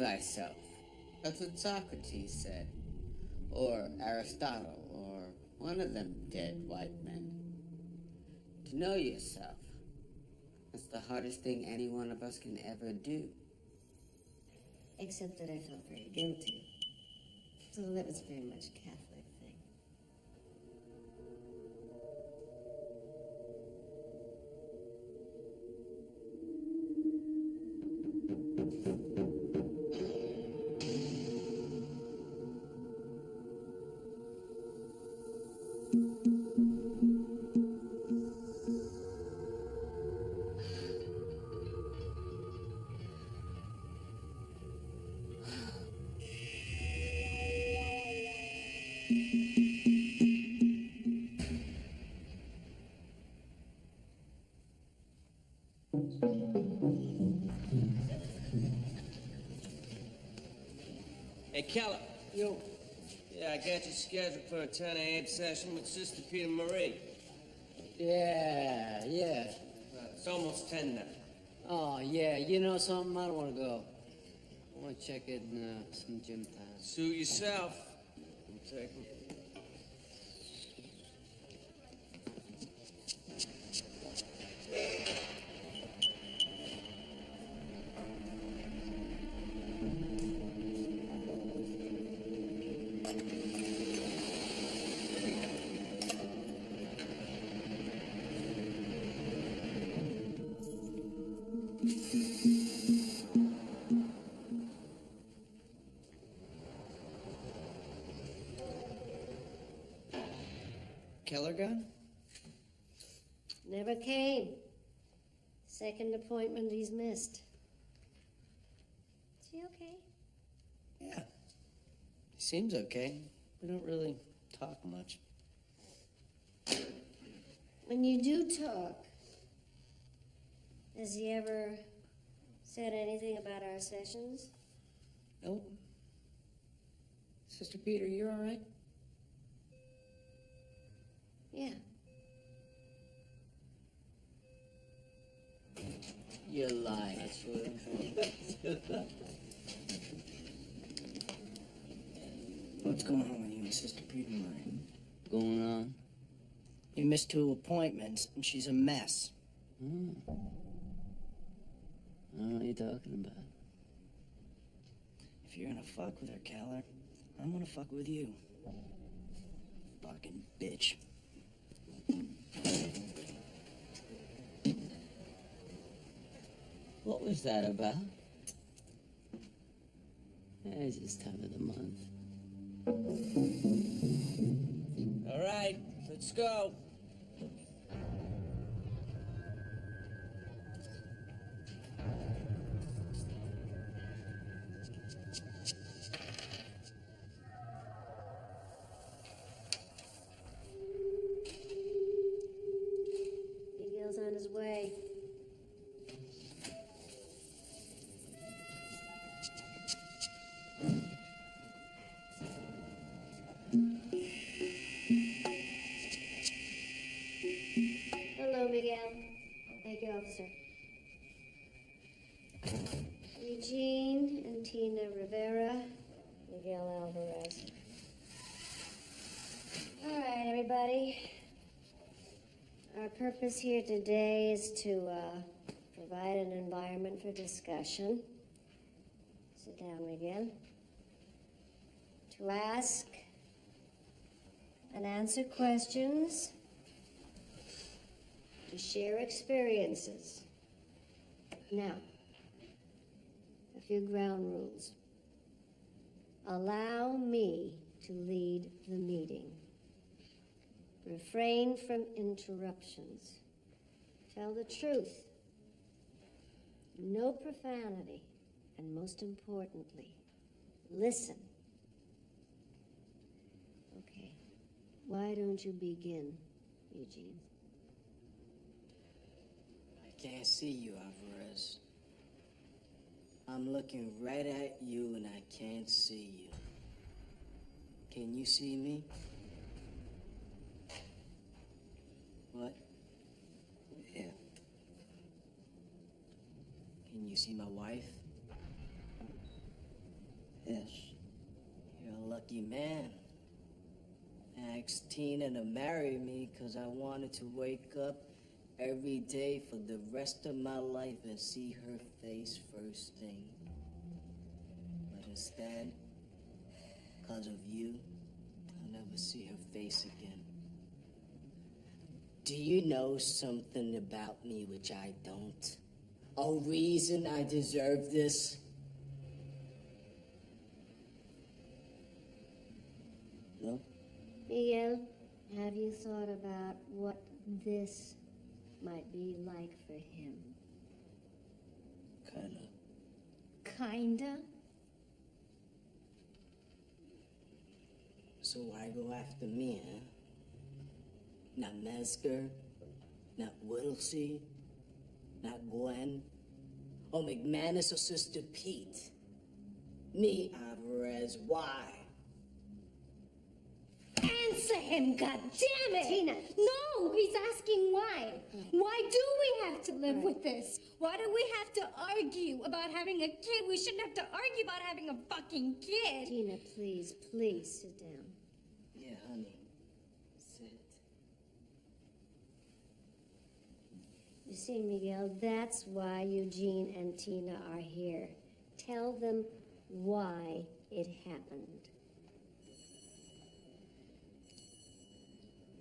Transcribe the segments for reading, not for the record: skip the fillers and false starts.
thyself. That's what Socrates said. Or Aristotle, or one of them dead white men. To know yourself. That's the hardest thing any one of us can ever do. Except that I felt very guilty. So that was very much a Catholic thing. Hey, Keller. Yo. Yeah, I got you scheduled for a 10 a.m. session with Sister Peter Marie. Yeah. It's almost 10 now. Oh, yeah, you know something? I don't want to go. I want to check in some gym time. Suit yourself. I'm taking. Keller gone? Never came. Second appointment he's missed. Is he okay? Yeah. He seems okay. We don't really talk much. When you do talk, has he ever said anything about our sessions? Nope. Sister Peter, you all right? Yeah. You're lying. What's going on with you and Sister Peter, Marie? Going on? You missed 2 appointments, and she's a mess. I don't know what you're talking about. If you're gonna fuck with her, Keller, I'm gonna fuck with you. Fucking bitch. What was that about? It's this time of the month. All right, let's go. Miguel's on his way. Hello, Miguel. Thank you, officer. Eugene and Tina Rivera, Miguel Alvarez. All right, everybody. Our purpose here today is to provide an environment for discussion. Sit down, Miguel. To ask and answer questions, to share experiences. Now, a few ground rules. Allow me to lead the meeting. Refrain from interruptions. Tell the truth. No profanity. And most importantly, listen. Okay. Why don't you begin, Eugene? I can't see you, Alvarez. I'm looking right at you and I can't see you. Can you see me? What? Yeah. Can you see my wife? Yes. You're a lucky man. I asked Tina to marry me because I wanted to wake up every day for the rest of my life and see her face first thing. But instead, because of you, I'll never see her face again. Do you know something about me which I don't? A reason I deserve this? No? Miguel, have you thought about what this might be like for him? Kinda. Kinda? So why go after me, huh? Not Metzger, not Whittlesey, not Gwen, or McManus or Sister Pete. Me, Alvarez, why? Answer him, goddammit! Tina! No, he's asking why. Why do we have to live with this? Why do we have to argue about having a kid? We shouldn't have to argue about having a fucking kid. Tina, please, please sit down. Yeah, honey. Sit. You see, Miguel, that's why Eugene and Tina are here. Tell them why it happened.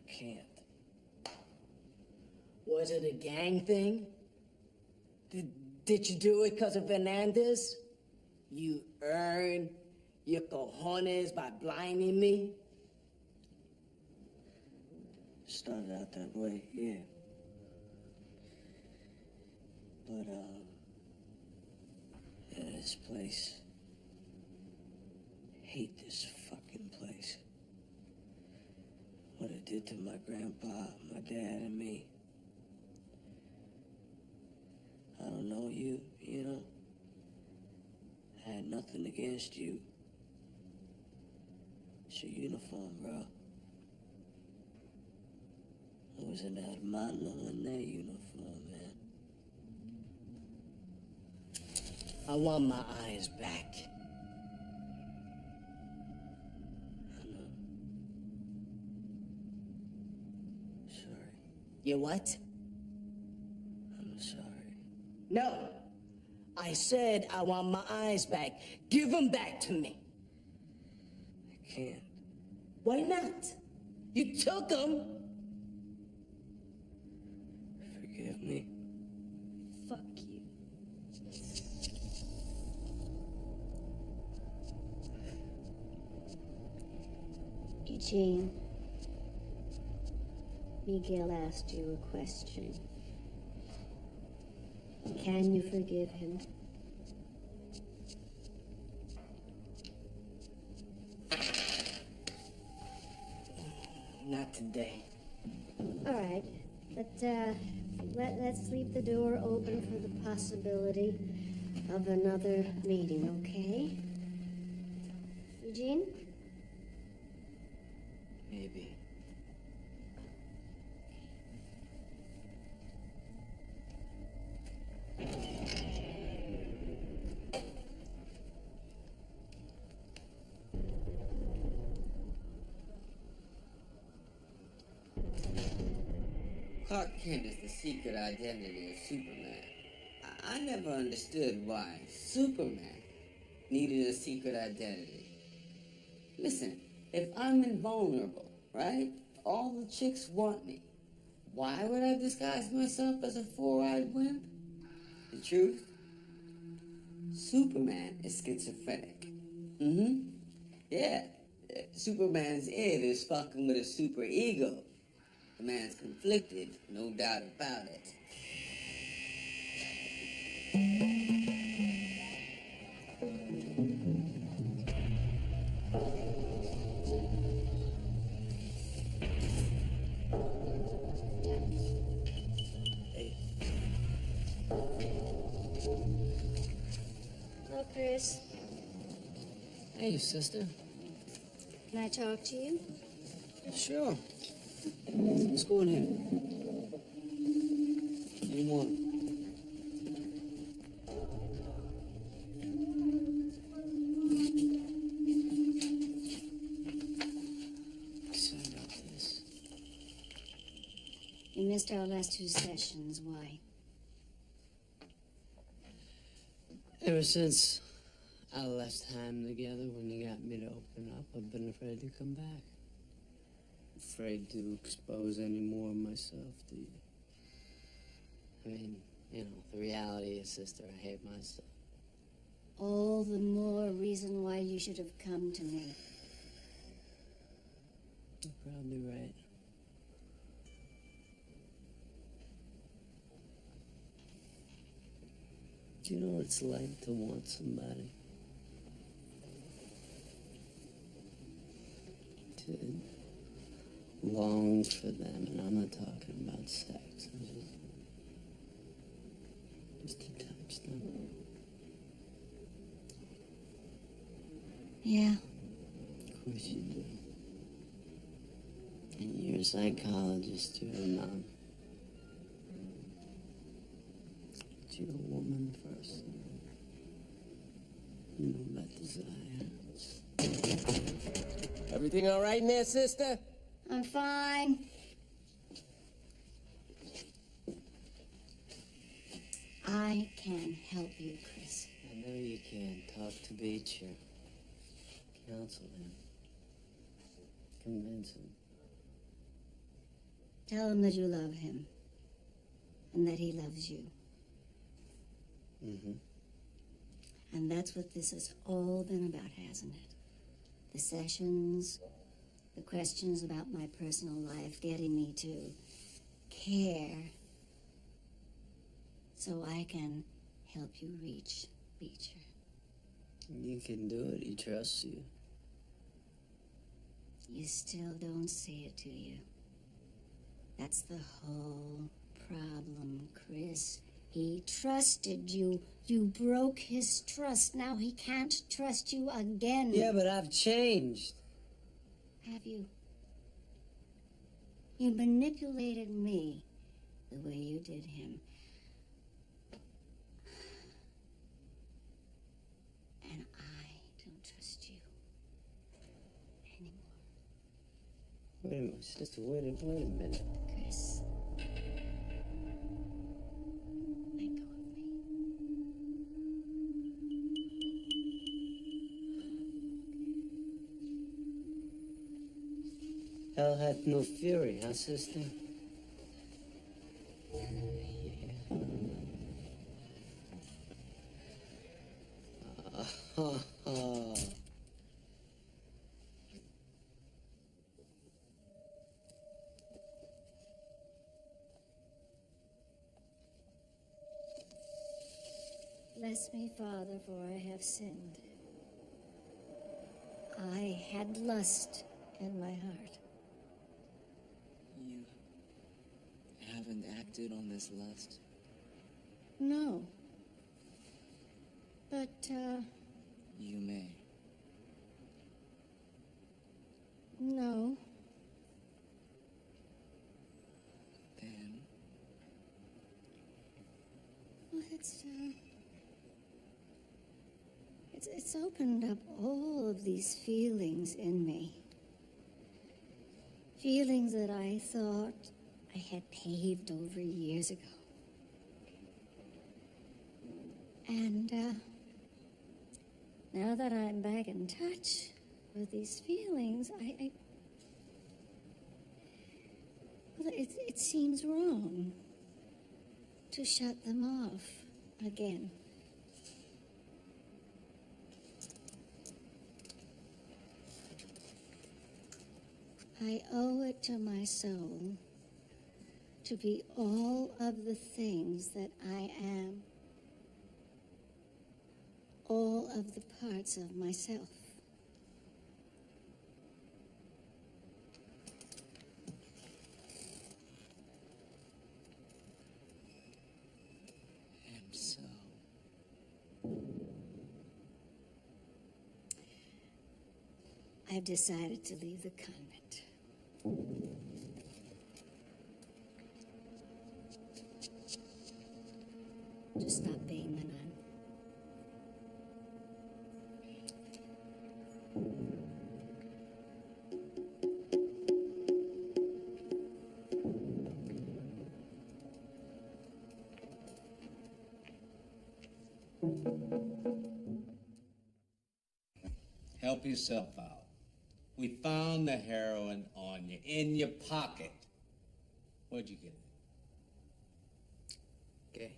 Can't. Was it a gang thing? Did you do it because of Fernandez? You earned your cojones by blinding me? Started out that way, yeah. But, yeah, this place. Hate this fucking place. What it did to my grandpa, my dad, and me. I don't know you, you know? I had nothing against you. It's your uniform, bro. I was in that mountain in that uniform, man. I want my eyes back. I know. Sorry. You what? I'm sorry. No. I said I want my eyes back. Give them back to me. I can't. Why not? You took them. Forgive me. Fuck you. Eugene, Miguel asked you a question. Can you forgive him? Not today. All right, but let's leave the door open for the possibility of another meeting, okay? Eugene? Maybe. Clark Kent is the secret identity of Superman. I never understood why Superman needed a secret identity. Listen, if I'm invulnerable, right? All the chicks want me. Why would I disguise myself as a four-eyed wimp? The truth? Superman is schizophrenic. Yeah. Superman's id is fucking with a super ego. The man's conflicted, no doubt about it. Hello, Chris. Hey, sister. Can I talk to you? Sure. Let's go in here. What do you want? You missed our last 2 sessions. Why? Ever since our last time together, when you got me to open up, I've been afraid to come back. Afraid to expose any more of myself to you. I mean, you know, the reality is, sister, I hate myself. All the more reason why you should have come to me. You're probably right. Do you know what it's like to want somebody? To long for them, and I'm not talking about sex. I'm just to touch them. Yeah. Of course you do. And you're a psychologist, you're a nun. But you're a woman first. You know about desire. Everything all right in there, sister? I'm fine. I can help you, Chris. I know you can. Talk to Beecher. Counsel him. Convince him. Tell him that you love him. And that he loves you. Mm-hmm. And that's what this has all been about, hasn't it? The sessions, the questions about my personal life, getting me to care so I can help you reach Beecher. You can do it. He trusts you. You still don't see it, do you? That's the whole problem, Chris. He trusted you. You broke his trust. Now he can't trust you again. Yeah, but I've changed. Have you? You manipulated me the way you did him. And I don't trust you anymore. Wait a minute, sister. Wait a minute. Chris. Let go of me. Hell hath no fury, huh, sister? Bless me, Father, for I have sinned. I had lust in my heart. You haven't acted on this lust. No. But, You may. no. Then Well, it's opened up all of these feelings in me. Feelings that I thought I had paved over years ago. And, now that I'm back in touch with these feelings, well, it seems wrong to shut them off again. I owe it to my soul to be all of the things that I am, all of the parts of myself. and so I've decided to leave the convent. To stop being the nun. help yourself out. We found the heroin on you, in your pocket. Where'd you get it? Okay.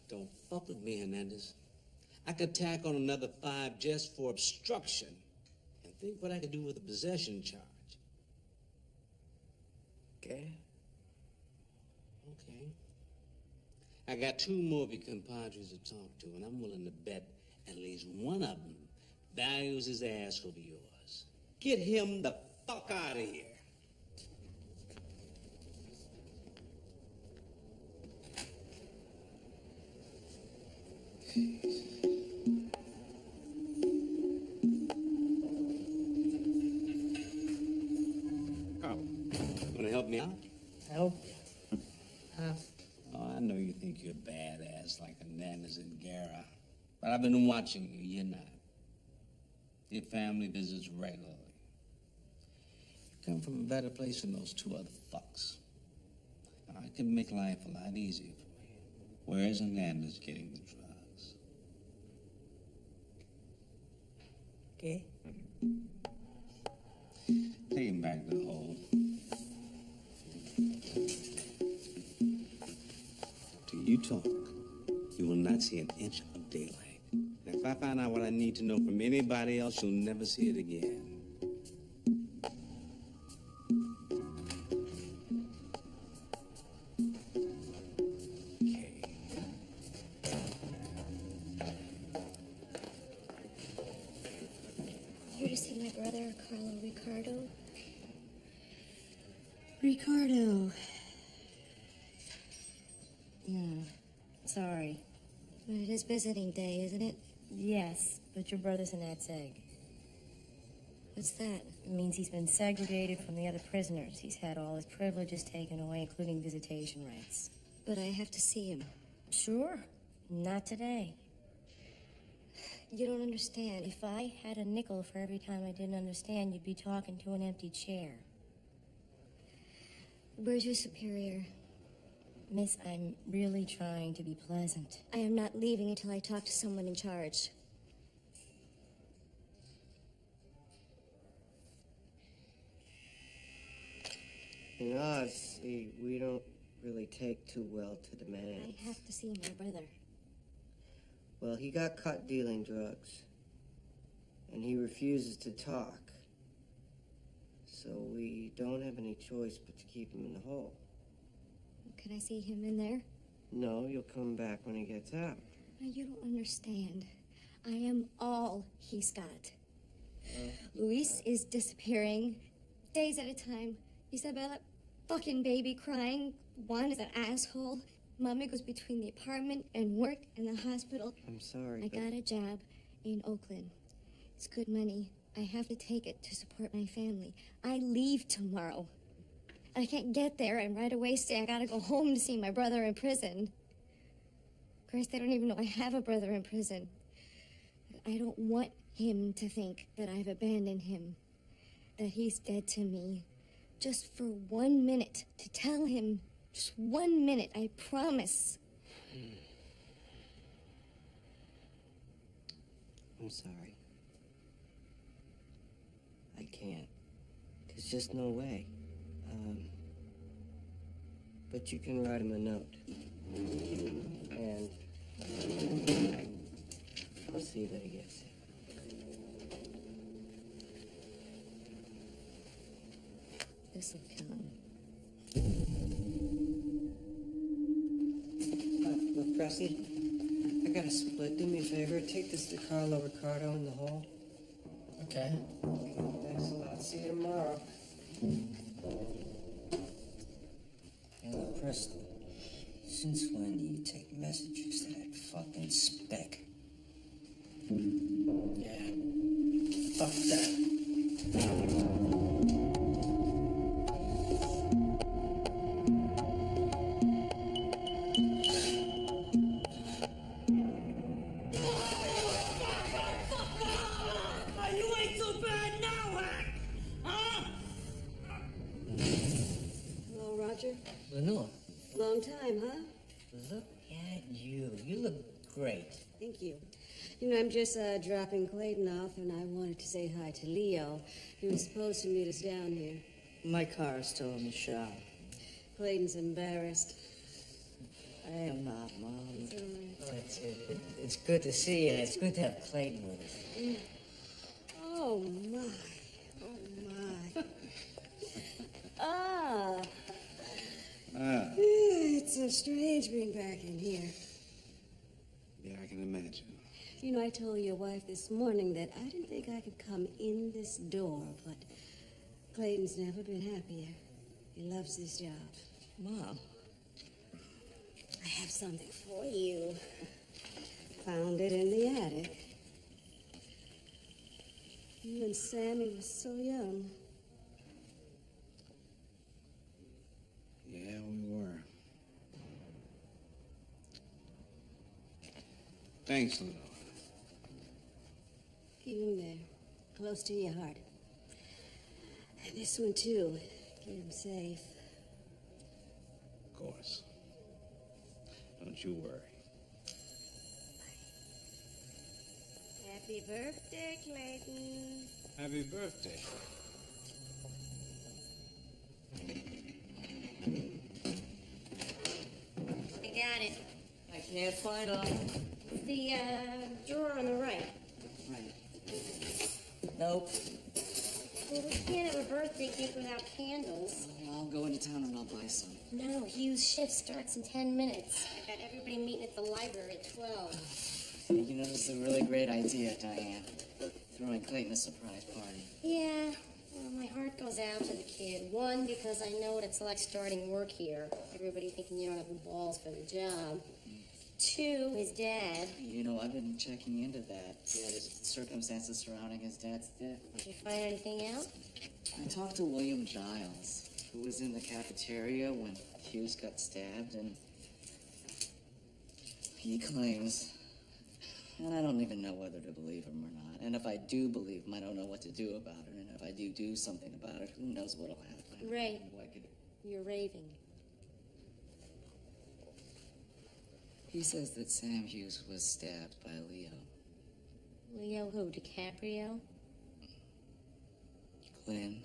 Don't fuck with me, Hernandez. I could tack on another 5 just for obstruction. And think what I could do with a possession charge. Okay. Okay. I got 2 more of your compadres to talk to, and I'm willing to bet at least one of them values his ass over yours. Get him the fuck out of here. Carl, wanna help me out? Help? How? Oh, I know you think you're a badass like Hernandez and Guerra, but I've been watching you. You're not. Your family visits regularly. You come from a better place than those 2 other fucks. I can make life a lot easier for you. Where's Hernandez getting the drugs? Okay. Take him back to the hole. Till you talk, you will not see an inch of daylight. And if I find out what I need to know from anybody else, you'll never see it again. Okay. Here to see my brother, Carlo Ricardo. Ricardo. Yeah, sorry. But it is visiting day, isn't it? Yes, but your brother's an egg. What's that? It means he's been segregated from the other prisoners. He's had all his privileges taken away, including visitation rights. But I have to see him. Sure, not today. You don't understand. If I had a nickel for every time I didn't understand, you'd be talking to an empty chair. Where's your superior? Miss, I'm really trying to be pleasant. I am not leaving until I talk to someone in charge. In Oz, see, we don't really take too well to demands. I have to see my brother. Well, he got caught dealing drugs, and he refuses to talk. So we don't have any choice but to keep him in the hole. Can I see him in there? No, you'll come back when he gets out. No, you don't understand. I am all he's got. Luis is disappearing days at a time. Isabella, fucking baby crying. Juan is an asshole. Mommy goes between the apartment and work and the hospital. I'm sorry, I but got a job in Oakland. It's good money. I have to take it to support my family. I leave tomorrow. I can't get there and right away say I gotta go home to see my brother in prison. Of course, they don't even know I have a brother in prison. I don't want him to think that I've abandoned him, that he's dead to me. Just for 1 minute, to tell him, just 1 minute, I promise. I'm sorry. I can't. There's just no way. But you can write him a note. And I'll see that he gets it. This'll kill him. Look, Presley, I got a split. Do me a favor. Take this to Carlo Ricardo in the hall. Okay. Thanks a lot. See you tomorrow. Hey, look, Presley. Since when do you take messages to that fucking speck? Yeah. Fuck that. Hello, Roger. Lenore, Long time, huh? look at you. You look great. Thank you. You know, I'm just dropping Clayton off, and I wanted to say hi to Leo. He was supposed to meet us down here. My car is still in the shop. Clayton's embarrassed. I am not, Mom. It's all right. It's good to see you. It's good to have Clayton with us. Oh, my. Oh, my. Ah. It's so strange being back in here. Yeah, I can imagine. You know, I told your wife this morning that I didn't think I could come in this door, but Clayton's never been happier. He loves this job. Mom. I have something for you. Found it in the attic. You and Sammy were so young. Yeah, we were. Thanks, Lilo. Keep him there, close to your heart. And this one, too. Keep him safe. Of course. Don't you worry. Happy birthday, Clayton. Happy birthday. I got it. I can't find it. The drawer on the right. Right. Nope. Well, we can't have a birthday cake without candles. I'll go into town and I'll buy some. No, Hugh's shift starts in 10 minutes. I got everybody meeting at the library at 12. You know, this is a really great idea, Diane. Throwing Clayton a surprise party. Yeah, well, my heart goes out to the kid. One, because I know what it's like starting work here. Everybody thinking you don't have the balls for the job. Two, his dad. You know, I've been checking into that. Yeah, the circumstances surrounding his dad's death. Did you find anything out? I talked to William Giles, who was in the cafeteria when Hughes got stabbed, and he claims, and I don't even know whether to believe him or not, and if I do believe him, I don't know what to do about it, and if I do something about it, who knows what'll happen. Ray, What could... you're raving. He says that Sam Hughes was stabbed by Leo. Leo who, DiCaprio? Glenn?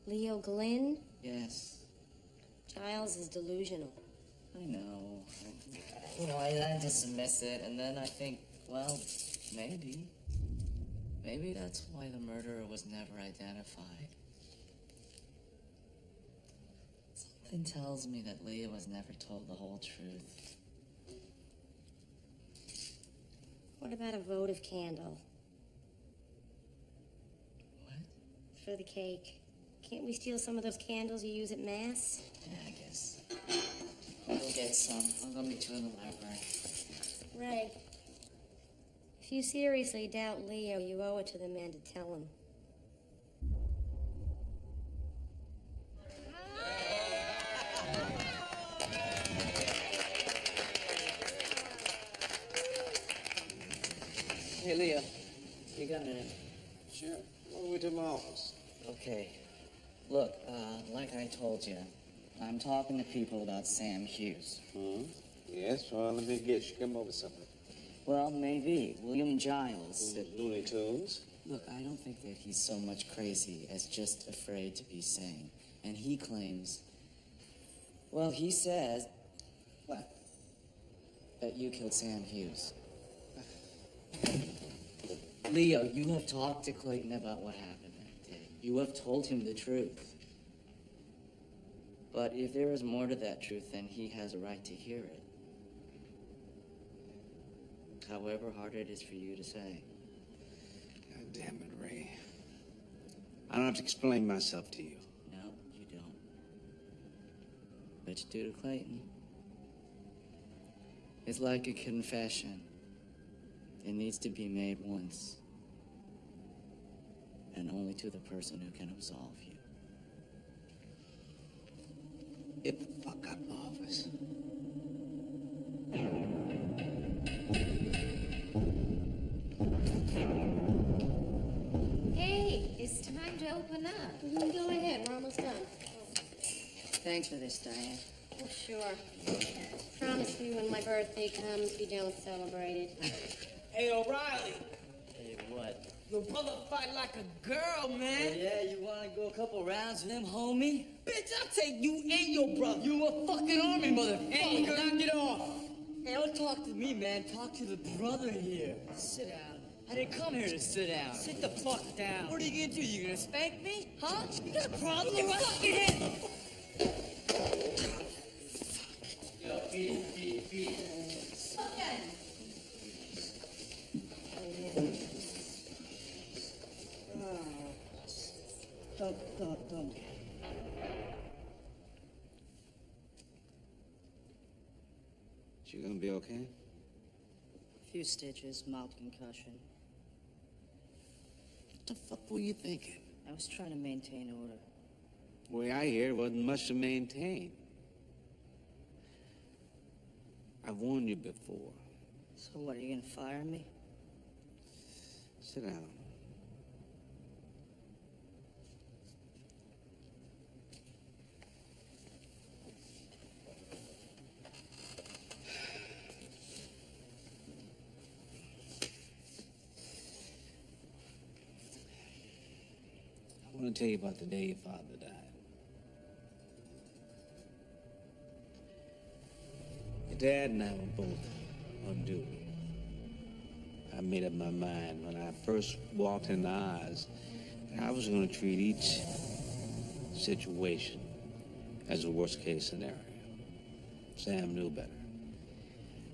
Leo Glynn? Yes. Giles is delusional. I know. You know, I dismiss it, and then I think, well, maybe. Maybe that's why the murderer was never identified. Something tells me that Leah was never told the whole truth. What about a votive candle? What? For the cake. Can't we steal some of those candles you use at Mass? Yeah, I guess. I'll go get some. I'll go meet you in the library. Ray, if you seriously doubt Leo, you owe it to the man to tell him. Hey, Leo. You got a minute? Sure. On the way to my office. Okay. Look, like I told you, I'm talking to people about Sam Hughes. Yes, well, let me guess. You come up with something. Well, maybe. William Giles. Looney Tunes. Look, I don't think that he's so much crazy as just afraid to be sane. And he claims... Well, he says... What? That you killed Sam Hughes. Leo, you have talked to Clayton about what happened that day. You have told him the truth. But if there is more to that truth, then he has a right to hear it. However hard it is for you to say. God damn it, Ray. I don't have to explain myself to you. No, you don't. But you do to Clayton. It's like a confession. It needs to be made once. And only to the person who can absolve you. Get the fuck out of the office. Hey, it's time to open up. Go ahead, we're almost done. Thanks for this, Diane. Oh, sure. Promise me when my birthday comes, you don't celebrate it. Hey, O'Reilly. Hey, what? Your brother fight like a girl, man. Yeah, you wanna go a couple rounds with him, homie? Bitch, I'll take you and your brother. You a fucking army motherfucker. Hey, knock it off. Hey, don't talk to me, man. Talk to the brother here. Sit down. I didn't come here to sit down. Sit the fuck down. What are you gonna do? You gonna spank me? Huh? You got a problem? You fucking hit. Yo, beat it. Don't. You gonna be okay? A few stitches, mild concussion. What the fuck were you thinking? I was trying to maintain order. The way I hear, it wasn't much to maintain. I've warned you before. So what, are you gonna fire me? Sit down. I want to tell you about the day your father died. Your dad and I were both on duty. I made up my mind when I first walked in Oz that I was going to treat each situation as a worst-case scenario. Sam knew better.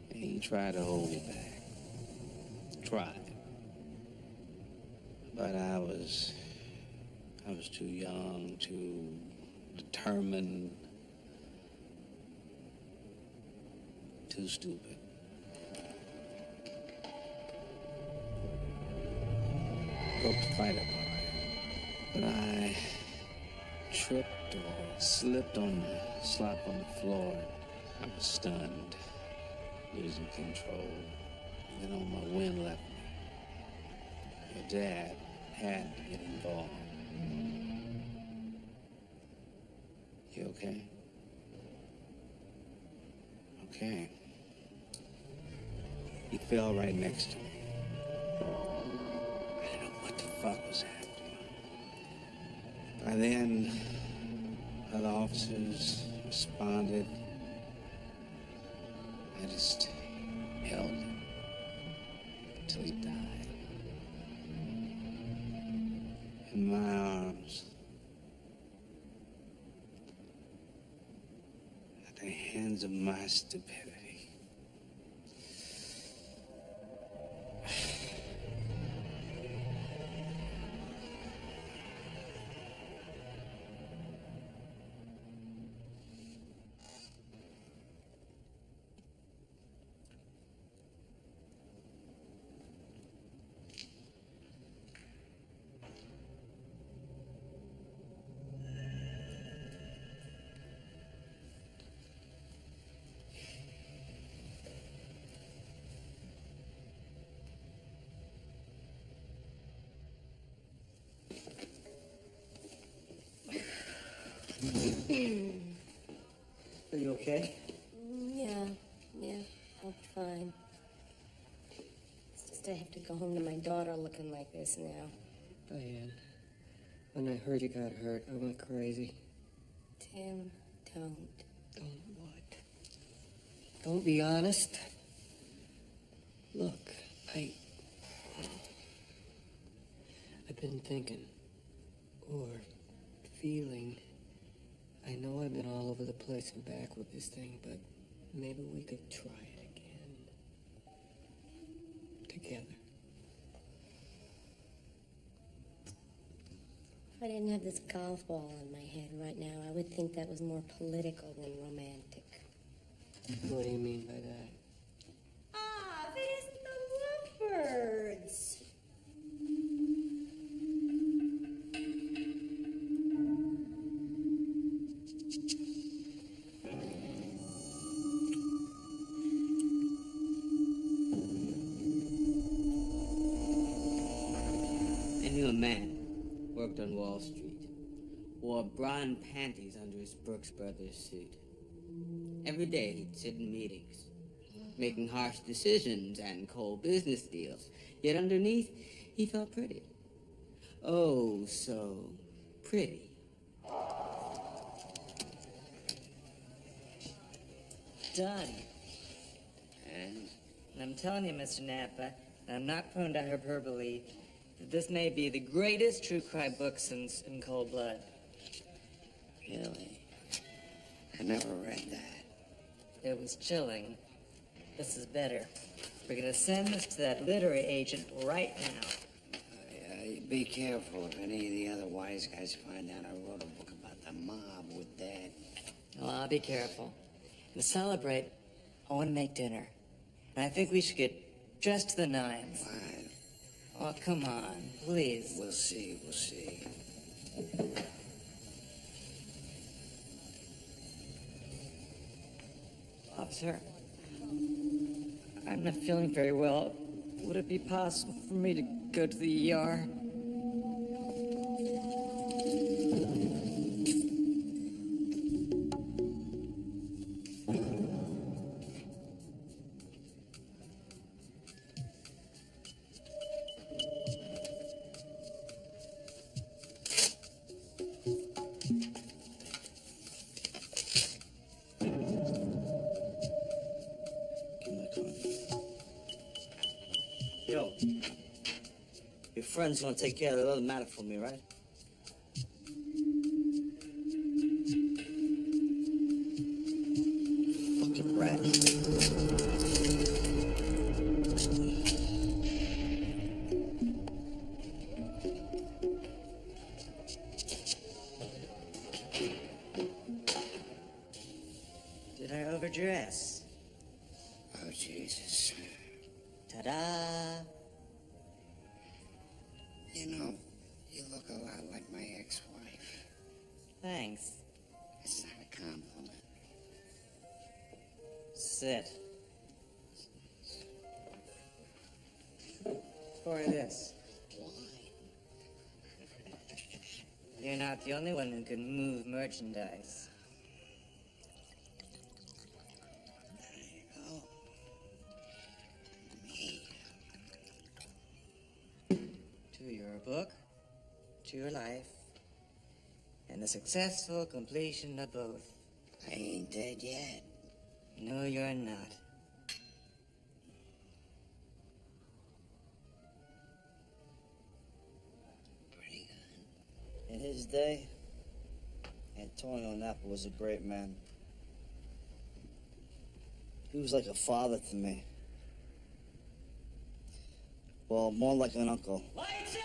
And he tried to hold me back. Tried. But I was too young, too determined, too stupid. Broke the fight apart. But I tripped or slipped on the slop on the floor. I was stunned, losing control. Then all my wind left me. Your dad had to get involved. You okay? Okay. He fell right next to me. I didn't know what the fuck was happening. By then, other officers responded. I just held him until he died. In my arms. At the hands of my stupidity. Are you okay? Yeah, I'll be fine. It's just I have to go home to my daughter looking like this now. Diane, when I heard you got hurt, I went crazy. Tim, don't. Don't what? Don't be honest. Look, I've been thinking, or feeling. I know I've been all over the place and back with this thing, but maybe we could try it again. Together. If I didn't have this golf ball in my head right now, I would think that was more political than romantic. What do you mean by that? Ah, there's the lovebirds. I knew a man, worked on Wall Street, wore brown panties under his Brooks Brothers suit. Every day he'd sit in meetings, making harsh decisions and cold business deals. Yet underneath, he felt pretty. Oh, so pretty. Done. And I'm telling you, Mr. Napa, and I'm not prone to hyperbole, that this may be the greatest true crime book since In Cold Blood. Really? I never read that. It was chilling. This is better. We're gonna send this to that literary agent right now. Be careful if any of the other wise guys find out I wrote a book about the mob with Dad. Well, I'll be careful. To celebrate, I want to make dinner. And I think we should get dressed to the nines. Fine. Oh, come on, please. We'll see. Officer, I'm not feeling very well. Would it be possible for me to go to the ER? Yo, your friend's gonna take care of the other matter for me, right? Fucking rat. Did I overdress? Oh, Jesus. Ta-da! You know, you look a lot like my ex-wife. Thanks. It's not a compliment. Sit. For this. You're not the only one who can move merchandise. To your book, to your life, and the successful completion of both. I ain't dead yet. No, you're not. Pretty good. In his day, Antonio Napa was a great man. He was like a father to me. Well, more like an uncle. Lights out!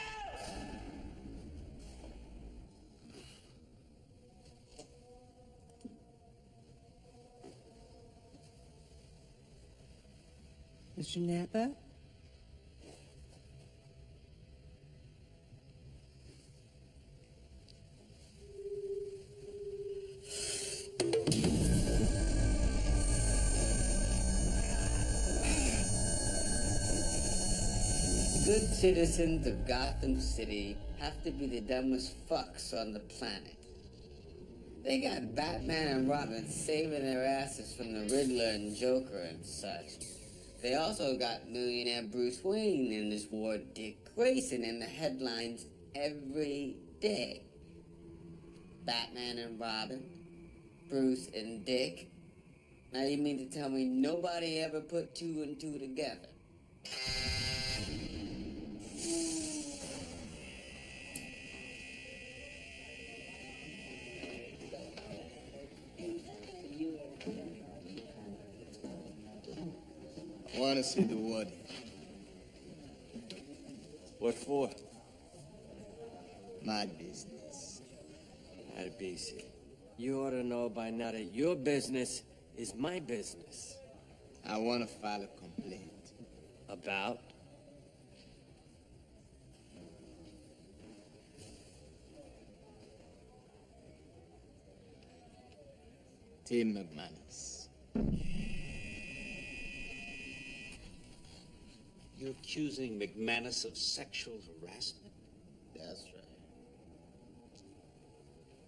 Mr. Napa? Good citizens of Gotham City have to be the dumbest fucks on the planet. They got Batman and Robin saving their asses from the Riddler and Joker and such. They also got millionaire Bruce Wayne in this war, Dick Grayson in the headlines every day. Batman and Robin, Bruce and Dick. Now you mean to tell me nobody ever put two and two together? I want to see the wood. What for? My business. I'd be busy. You ought to know by now that your business is my business. I want to file a complaint. About? Tim McManus. You're accusing McManus of sexual harassment? That's right.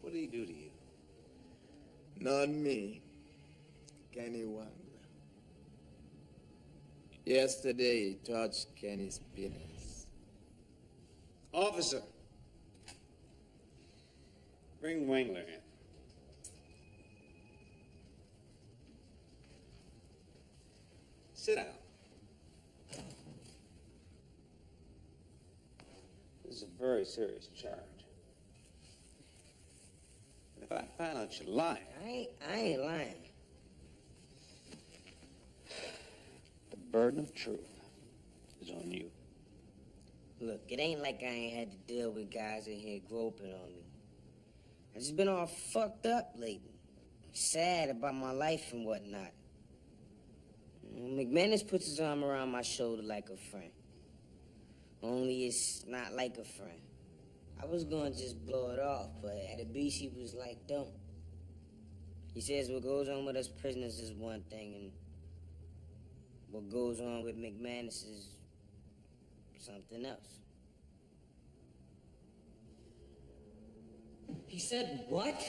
What did he do to you? Not me. Kenny Wagner. Yesterday, he touched Kenny's penis. Officer, bring Wangler in. Sit down. This is a very serious charge. And if I find out you're lying... I ain't lying. The burden of truth is on you. Look, it ain't like I ain't had to deal with guys in here groping on me. I've just been all fucked up lately. Sad about my life and whatnot. McManus puts his arm around my shoulder like a friend. Only it's not like a friend. I was gonna just blow it off, but at the beach he was like, don't. He says what goes on with us prisoners is one thing, and what goes on with McManus is something else. He said what?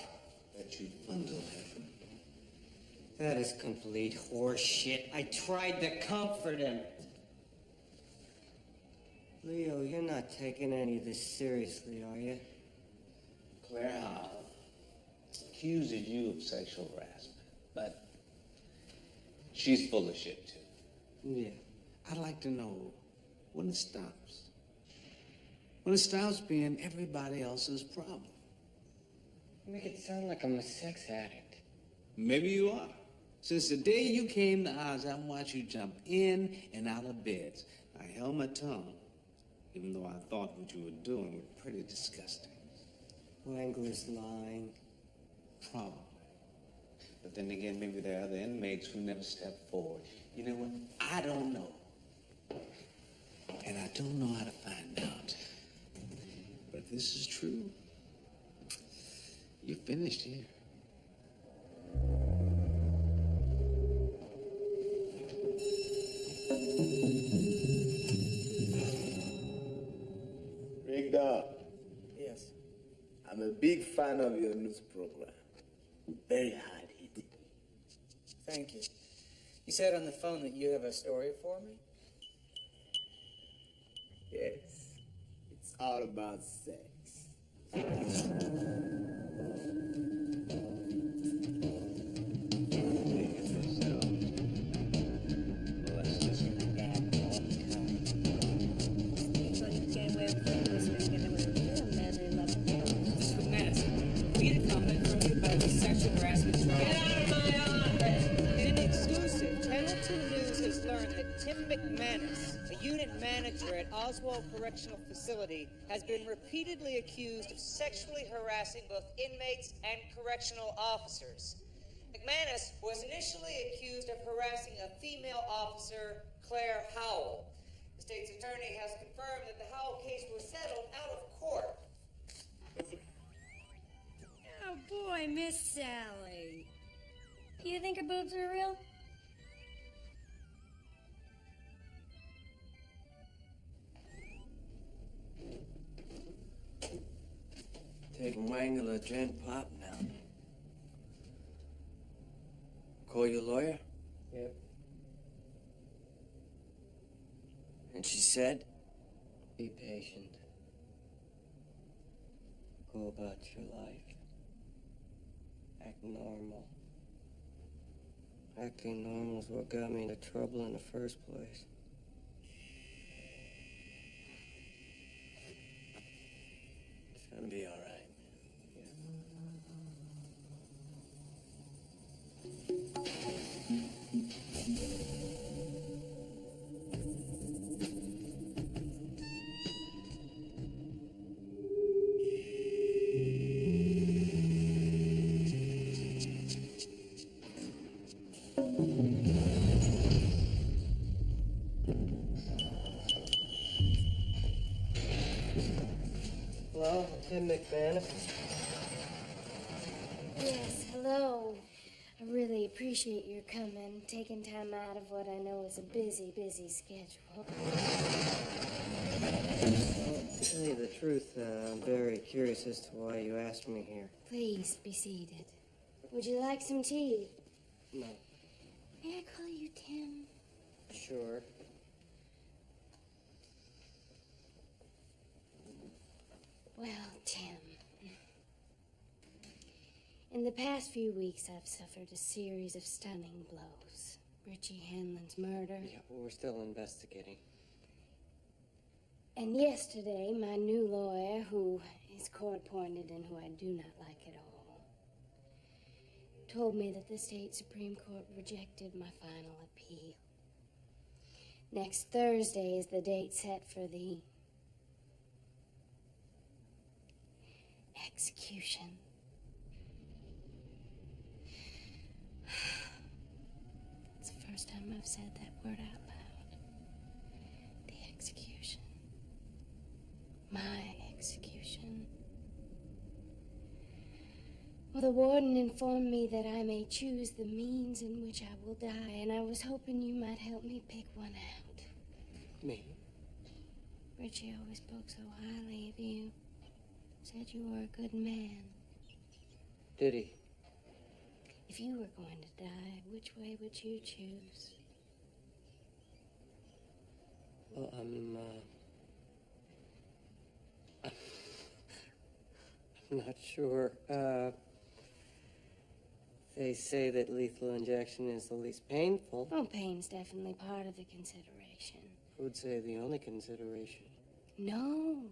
That you bundle him. That is complete horseshit. I tried to comfort him. Leo, you're not taking any of this seriously, are you? Claire Howell accuses you of sexual harassment, but she's full of shit, too. Yeah. I'd like to know when it stops. When it stops being everybody else's problem. You make it sound like I'm a sex addict. Maybe you are. Since the day you came to ours, I've watched you jump in and out of beds. I held my tongue, even though I thought what you were doing was pretty disgusting. Wangler's lying. Probably. But then again, maybe there are other inmates who never step forward. You know what? I don't know. And I don't know how to find out. But if this is true, you're finished here. Rinki, Yes. I'm a big fan of your news program. Very hard-hitting. Thank you. You said on the phone that you have a story for me? Yes. It's all about sex. Tim McManus, a unit manager at Oswald Correctional Facility, has been repeatedly accused of sexually harassing both inmates and correctional officers. McManus was initially accused of harassing a female officer, Claire Howell. The state's attorney has confirmed that the Howell case was settled out of court. Oh boy, Miss Sally. You think her boobs are real? Take Wangler, Jen Pop now. Call your lawyer? Yep. And she said? Be patient. Go about your life. Act normal. Acting normal is what got me into trouble in the first place. It's gonna be all right. Hello, Tim McManus. Yes, hello. I really appreciate your coming, taking time out of what I know is a busy, busy schedule. To tell you the truth, I'm very curious as to why you asked me here. Please be seated. Would you like some tea? No. May I call you Tim? Sure. Well, Tim, in the past few weeks, I've suffered a series of stunning blows. Richie Hanlon's murder. Yeah, but we're still investigating. And yesterday, my new lawyer, who is court-appointed and who I do not like at all, told me that the state Supreme Court rejected my final appeal. Next Thursday is the date set for the execution. It's the first time I've said that word out loud. The execution. My execution. Well, the warden informed me that I may choose the means in which I will die, and I was hoping you might help me pick one out. Me? Richie always spoke so highly of you. Said you were a good man. Did he? If you were going to die, which way would you choose? Well, I'm not sure. They say that lethal injection is the least painful. Oh, pain's definitely part of the consideration. I would say the only consideration. No.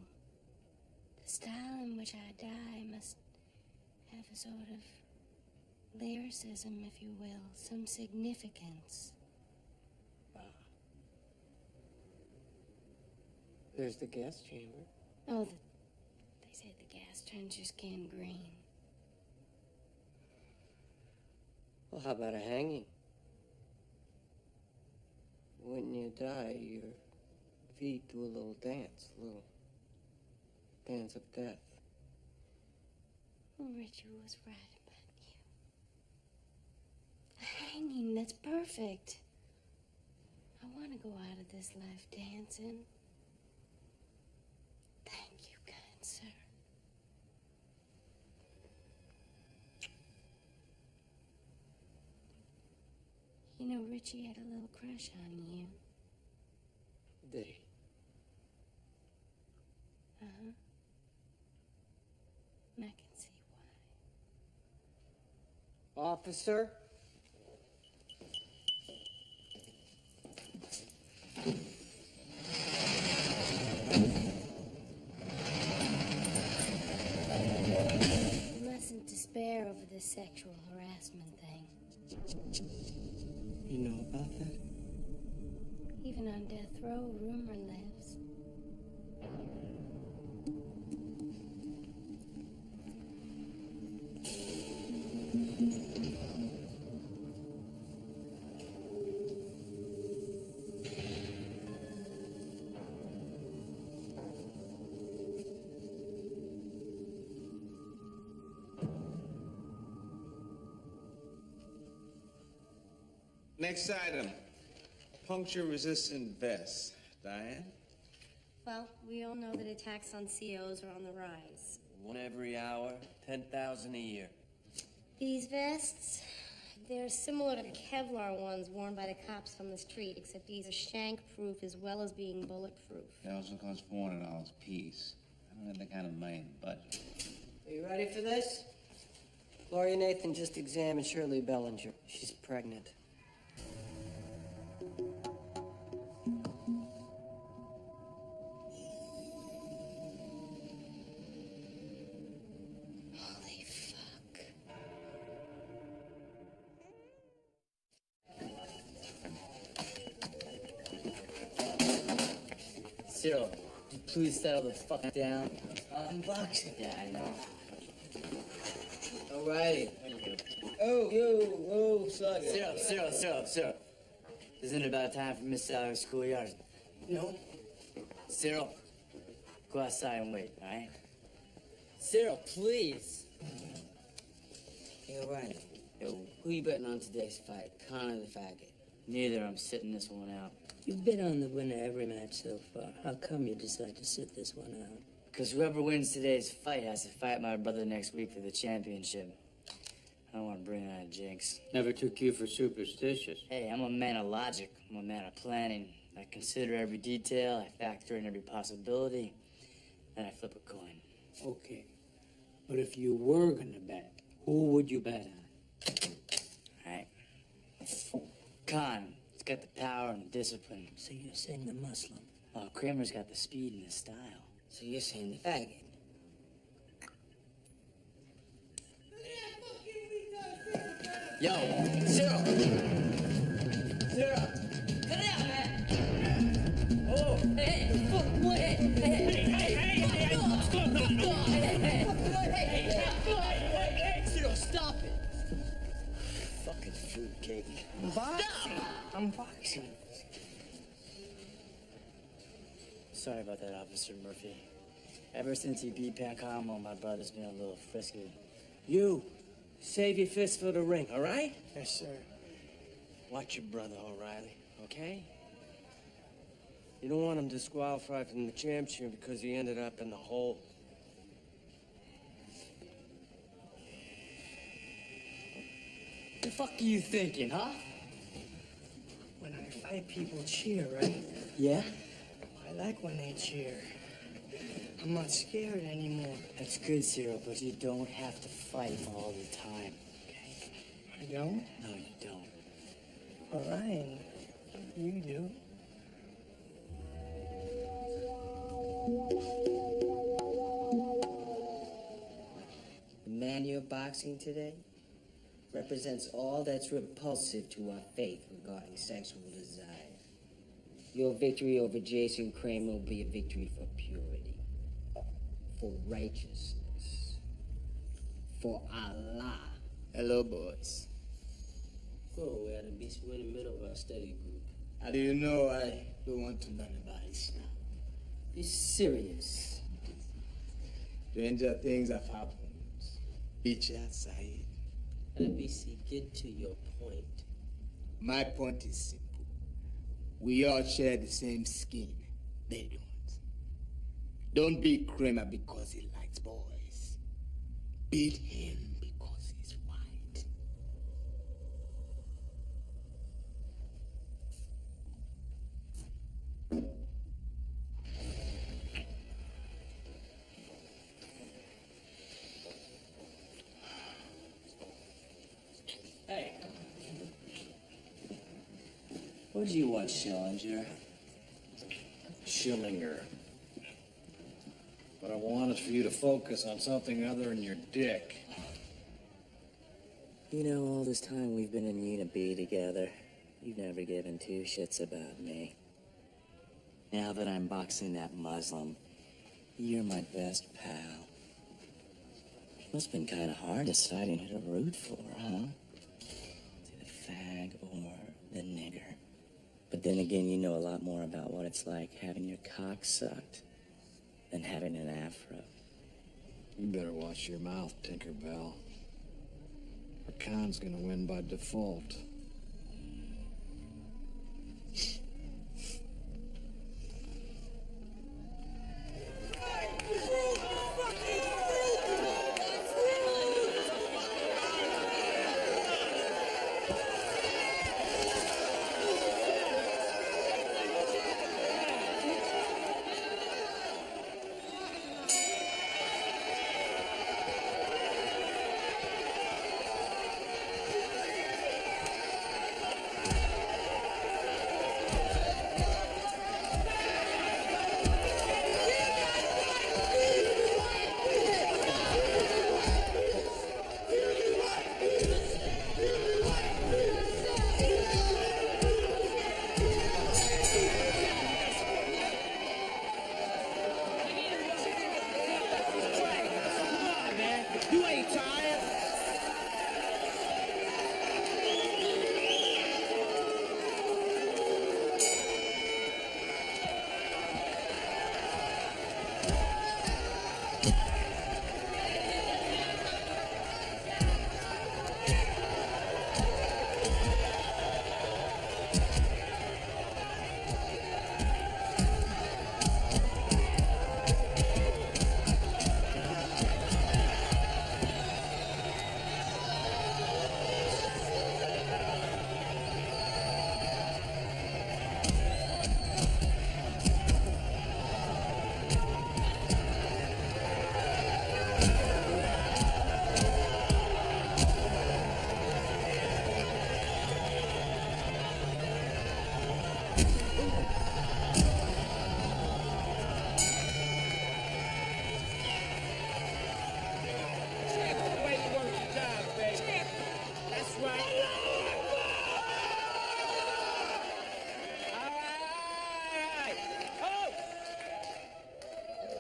The style in which I die must have a sort of lyricism, if you will, some significance. There's the gas chamber. Oh, they say the gas turns your skin green. Well, how about a hanging? When you die, your feet do a little dance, a little dance of death. Oh, Richie was right about you. A hanging, that's perfect. I want to go out of this life dancing. Thank you, kind sir. You know, Richie had a little crush on you. Did he? Uh-huh. And I can see why. Officer? You mustn't despair over this sexual harassment thing. You know about that? Even on death row, rumor lives. Next item, puncture-resistant vests. Diane? Well, we all know that attacks on COs are on the rise. One every hour, 10,000 a year. These vests, they're similar to the Kevlar ones worn by the cops on the street, except these are shank-proof as well as being bulletproof. They also cost $400 a piece. I don't have that kind of money in the budget. Are you ready for this? Gloria Nathan just examined Shirley Bellinger. She's pregnant. Holy fuck. Cyril, could you please settle the fuck down? Unbox it. Yeah, I know. Alrighty. Oh, slug it. Cyril. Isn't it about time for Miss Sally's schoolyard? No. Cyril, go outside and wait, all right? Cyril, please. Hey, O'Reilly. Yo, who you betting on today's fight, Connor the faggot? Neither. I'm sitting this one out. You've been on the winner every match so far. How come you decide to sit this one out? Because whoever wins today's fight has to fight my brother next week for the championship. I don't want to bring on a jinx. Never took you for superstitious. Hey, I'm a man of logic. I'm a man of planning. I consider every detail. I factor in every possibility. Then I flip a coin. Okay. But if you were gonna bet, who would you bet on? Alright. Khan, he's got the power and the discipline. So you're saying the Muslim? Oh, Kramer's got the speed and the style. So you're saying the faggot? Yo, Zero! Zero! Cut it out, man! Oh! Hey! Fuck! Hey! Hey! Hey! Zero, stop it! Fucking fruitcake. I'm boxing. Sorry about that, Officer Murphy. Ever since he beat Pancamo, my brother's been a little frisky. You, save your fist for the ring, all right? Yes, sir. Watch your brother, O'Reilly, okay? You don't want him disqualified from the championship because he ended up in the hole. The fuck are you thinking, huh? When I fight, people cheer, right? Yeah? I like when they cheer. I'm not scared anymore. That's good, Cyril, but you don't have to fight all the time, okay? I don't? No, you don't. All right. You do. The man you're boxing today represents all that's repulsive to our faith regarding sexual desire. Your victory over Jason Kramer will be a victory for purity, for righteousness, for Allah. Hello, boys. Oh, we had a beast in the middle of our study group. How do you know I don't want to learn about Islam? Be serious. Stranger things have happened. Teacher Said. LBC, get to your point. My point is simple. We all share the same skin. They don't. Don't beat Kramer because he likes boys. Beat him because he's white. Hey. What do you want, Schillinger? Schillinger. What I want is for you to focus on something other than your dick. You know, all this time we've been in Unity together, you've never given two shits about me. Now that I'm boxing that Muslim, you're my best pal. Must have been kind of hard deciding who to root for, huh? The fag or the nigger. But then again, you know a lot more about what it's like having your cock sucked than having an afro. You better watch your mouth, Tinkerbell. Or Khan's gonna win by default.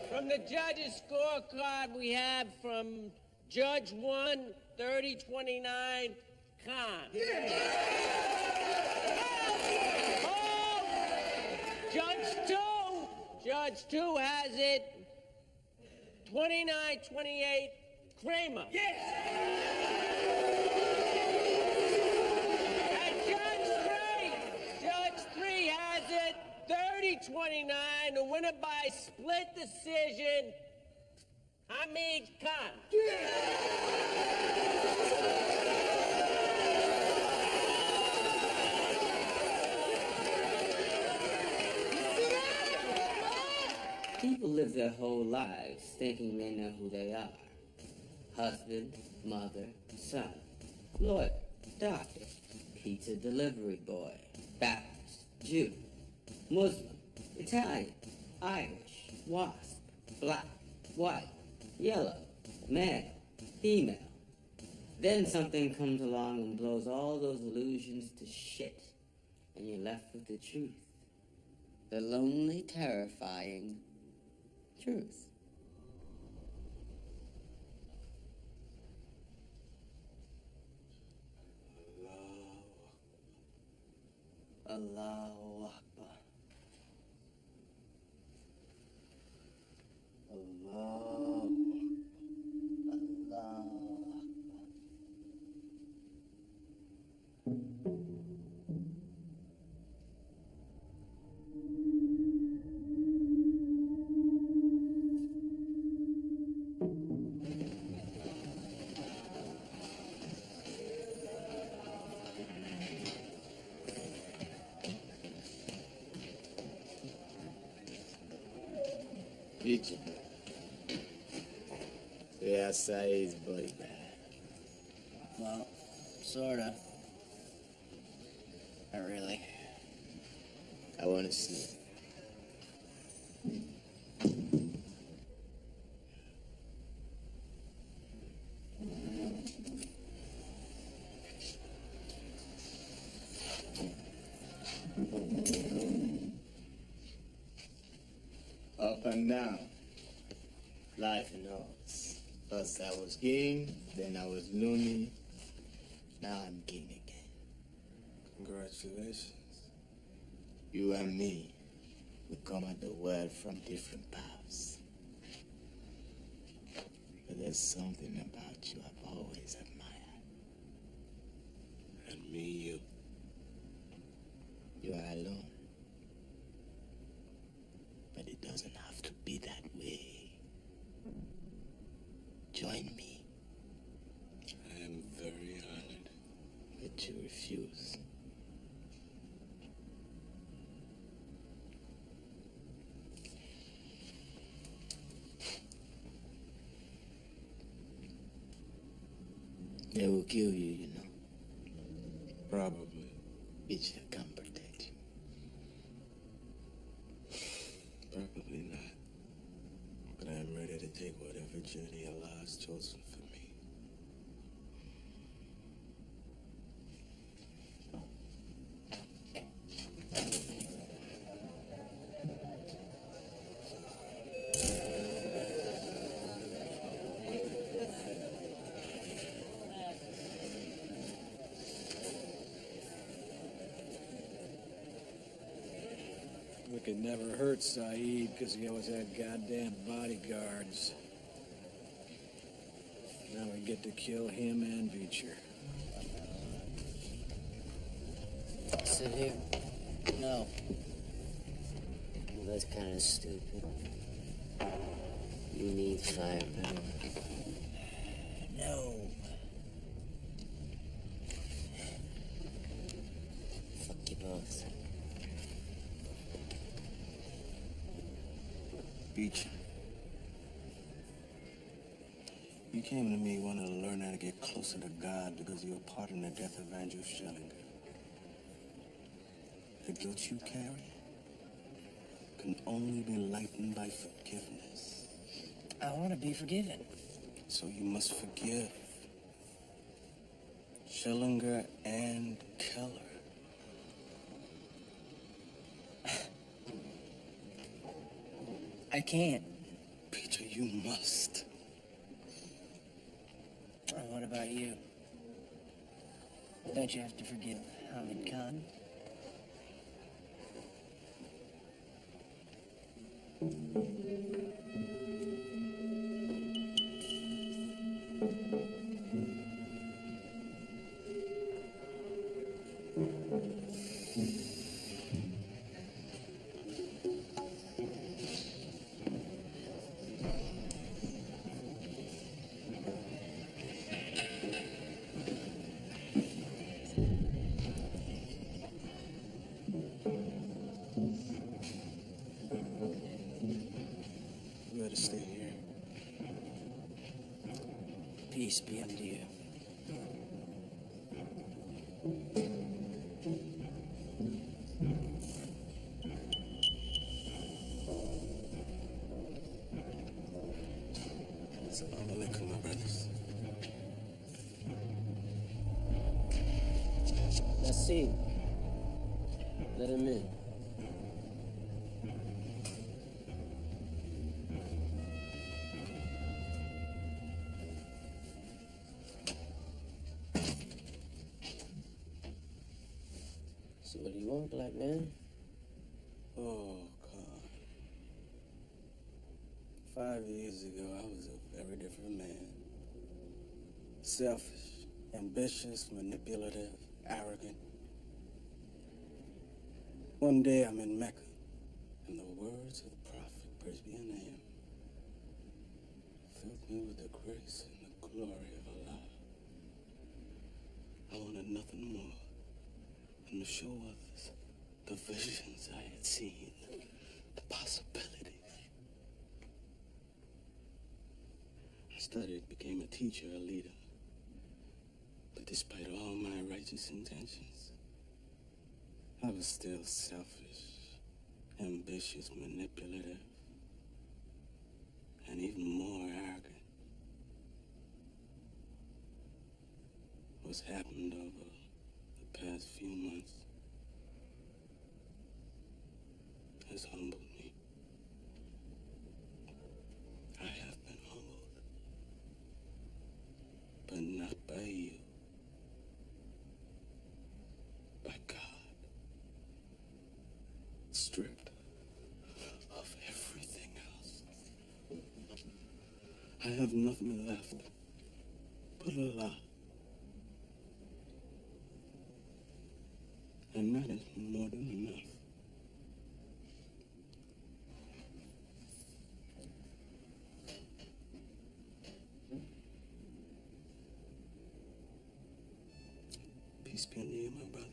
From the judges' scorecard, we have from Judge 1, 3029, Khan. Oh! Judge 2 has it 2928, Kramer. And Judge 3 has it 3029, the winner by split decision, Hamid Khan. People live their whole lives thinking they know who they are. Husband, mother, son, lawyer, doctor, pizza delivery boy, Baptist, Jew, Muslim, Italian, Irish, wasp, black, white, yellow, male, female. Then something comes along and blows all those illusions to shit, and you're left with the truth. The lonely, terrifying truth. Allahu Akbar. Allahu Akbar. Picture. The outside is bloody bad. Well, sorta. Not really. I want to see it. Up and down. Life and all. First I was king, then I was loony. Now I'm king again. Congratulations. You and me, we come at the world from different paths. But there's something about you I've always admired. And me, you. You are alone. But it doesn't have to be that way. Join me. I am very honored. But you refuse. They will kill you, you know. Probably. It shall come protect you. Probably not. But I am ready to take whatever journey Allah has chosen for me. We could never hurt Saeed because he always had goddamn bodyguards. Now we get to kill him and Beecher. Sit here? No. Well, that's kind of stupid. You need firepower. No. Fuck you both. Beecher. You came to me wanting to learn how to get closer to God because you were part in the death of Andrew Schellinger. The guilt you carry, can only be lightened by forgiveness. I want to be forgiven. So you must forgive Schillinger and Keller. I can't. Peter, you must. What about you? Don't you have to forgive Hamid Khan? You better stay here. Peace be unto you. Assalamu alaikum, my brothers. Let's see. Let him in. So what do you want, black man? Oh, God. 5 years ago, I was a very different man. Selfish, ambitious, manipulative, arrogant. One day I'm in Mecca, and the words of the prophet, praise be unto him, filled me with the grace and the glory of Allah. I wanted nothing more than to show others the visions I had seen, the possibilities. I studied, became a teacher, a leader. But despite all my righteous intentions, I was still selfish, ambitious, manipulative, and even more arrogant. What's happened over the past few months has humbled me. I have been humbled, but not by you. By God. Stripped of everything else. I have nothing left but Allah. And that is more than enough. Peace be unto you, my brother.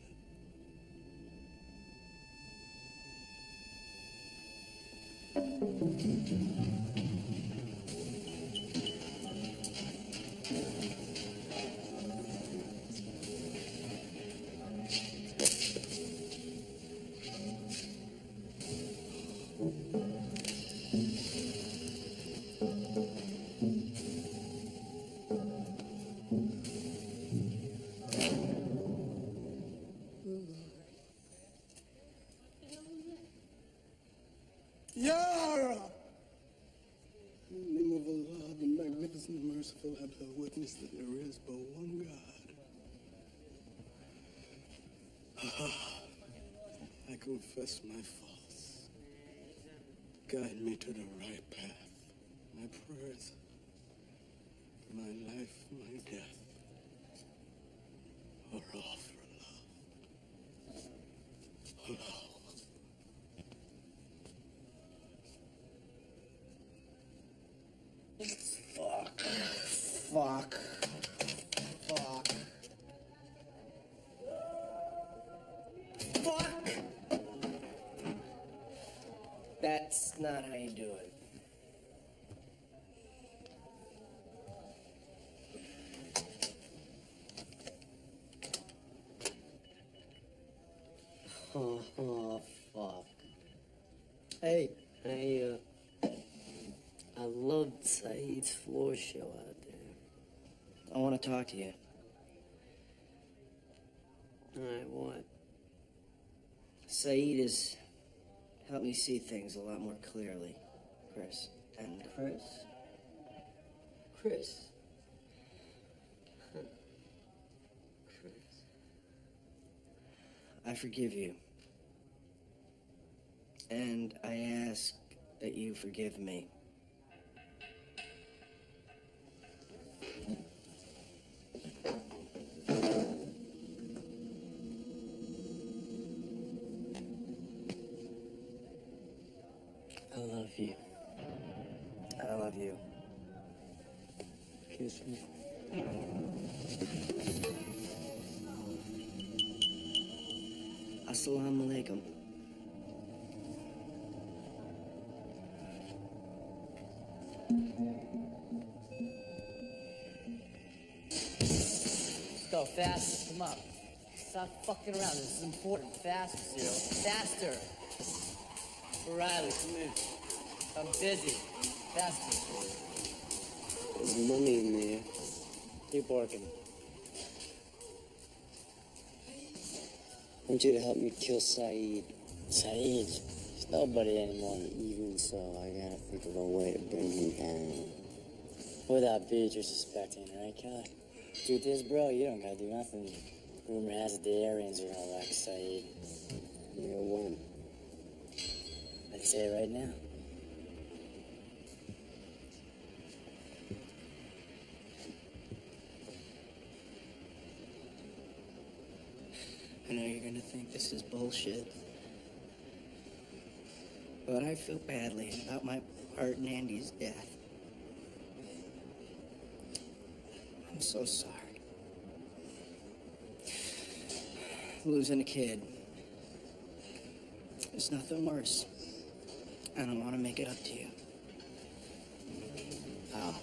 Yara! In the name of Allah, the magnificent and merciful, I bear witness that there is but one God. I confess my faults. Guide me to the right path. My prayers, my life, my death, are all for Allah. Allah. Fuck. Fuck. Fuck! That's not how you do it. Oh, fuck. Hey. I loved Saeed's floor show out there. I want to talk to you. All right, what? Saeed has helped me see things a lot more clearly, Chris. And Chris? Chris? Chris? I forgive you. And I ask that you forgive me. I love you. I love you. Kiss me. Assalamu alaikum. Let's go, fast. Come up. Stop fucking around. This is important. Faster, Cyril. Faster. Riley, come in. I'm busy. Faster. There's money in there. Keep working. I want you to help me kill Saeed. Saeed? He's nobody anymore. Even so, I gotta think of a way to bring him down. Without being disrespecting, right, Kelly? Truth is, bro, you don't gotta do nothing. Rumor has it the Aryans are gonna whack Saeed. You're one. I'd say it right now. I know you're gonna think this is bullshit. But I feel badly about my part in Andy's death. I'm so sorry. Losing a kid. There's nothing worse. And I want to make it up to you. How?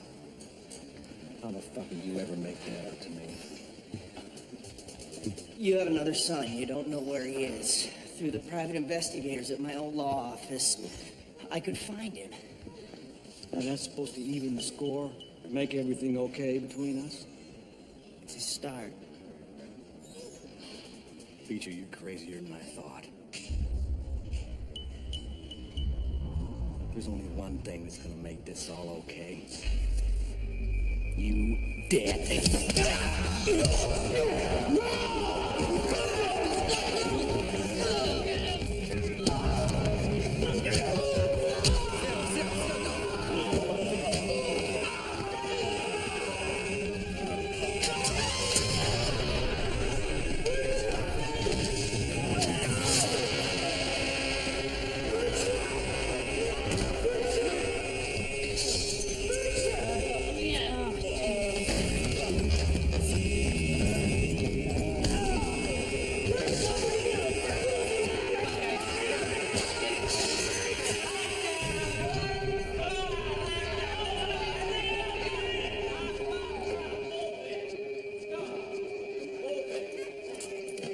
How the fuck did you ever make that up to me? You have another son. You don't know where he is. Through the private investigators at my old law office, I could find him. And that's supposed to even the score? Make everything okay between us? It's a start. Beecher, you're crazier than I thought. There's only one thing that's gonna make this all okay. You dead.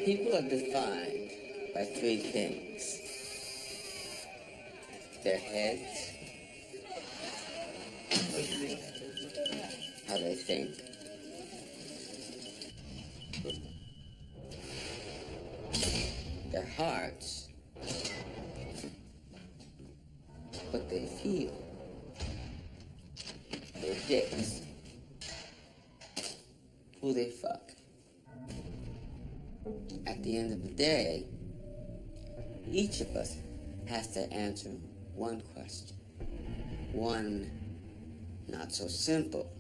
People are defined by three things: their heads, how they think, their hearts, what they feel, their dicks, who they fuck. At the end of the day, each of us has to answer one question. One not so simple